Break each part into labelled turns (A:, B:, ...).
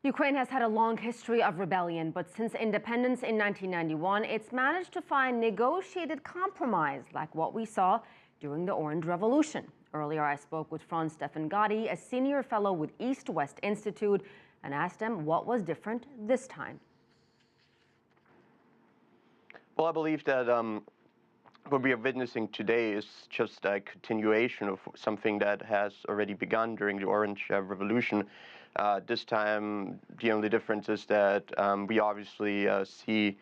A: Ukraine has had a long history of rebellion, but since independence in 1991, it's managed to find negotiated compromise like what we saw during the Orange Revolution. Earlier, I spoke with Franz Stefan Gady, a senior fellow with East-West Institute, and asked him what was different this time.
B: Well, I believe that what we are witnessing today is just a continuation of something that has already begun during the Orange Revolution. This time, the only difference is that we obviously see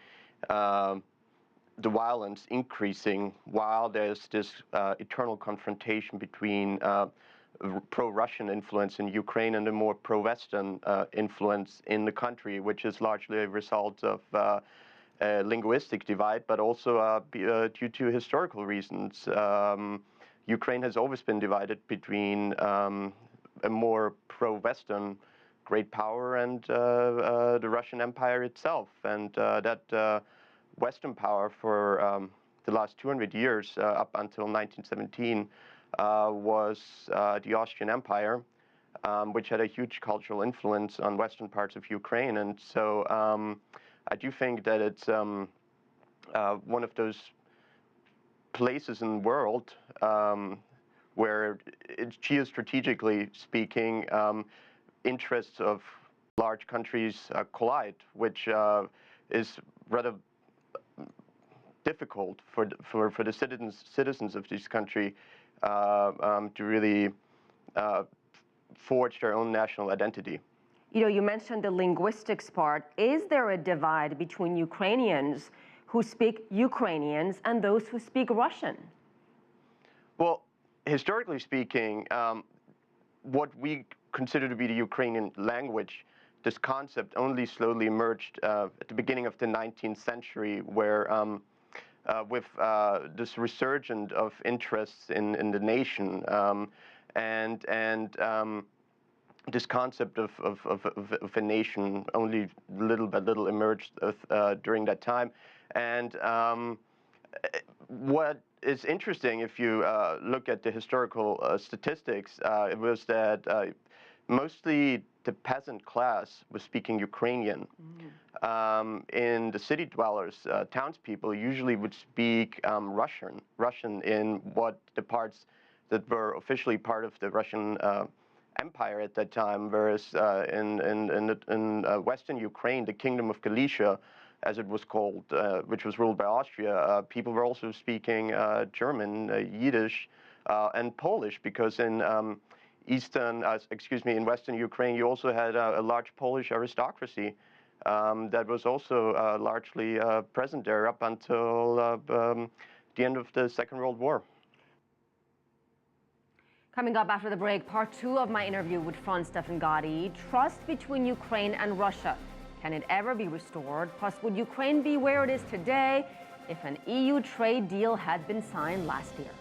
B: the violence increasing while there's this eternal confrontation between pro-Russian influence in Ukraine and a more pro-Western influence in the country, which is largely a result of a linguistic divide, but also due to historical reasons. Ukraine has always been divided between a more pro-Western great power and the Russian Empire itself. And that Western power for the last 200 years, up until 1917, was the Austrian Empire, which had a huge cultural influence on Western parts of Ukraine. And so I do think that it's one of those places in the world where, geostrategically speaking, interests of large countries collide, which is rather difficult for the citizens of this country to really forge their own national identity.
A: You know, you mentioned the linguistics part. Is there a divide between Ukrainians who speak Ukrainians and those who speak Russian?
B: Well, historically speaking, what we consider to be the Ukrainian language, this concept only slowly emerged at the beginning of the 19th century, where with this resurgence of interests in the nation and this concept of a nation only little by little emerged during that time. And what is interesting, if you look at the historical statistics, it was that mostly the peasant class was speaking Ukrainian. In the city dwellers, townspeople usually would speak Russian in what the parts that were officially part of the Russian Empire at that time, whereas in Western Ukraine, the Kingdom of Galicia, as it was called, which was ruled by Austria, people were also speaking German, Yiddish, and Polish, because in in Western Ukraine, you also had a large Polish aristocracy that was also largely present there up until the end of the Second World War.
A: Coming up after the break, part 2 of my interview with Franz Stefan Gady. Trust between Ukraine and Russia. Can it ever be restored? Plus, would Ukraine be where it is today if an EU trade deal had been signed last year?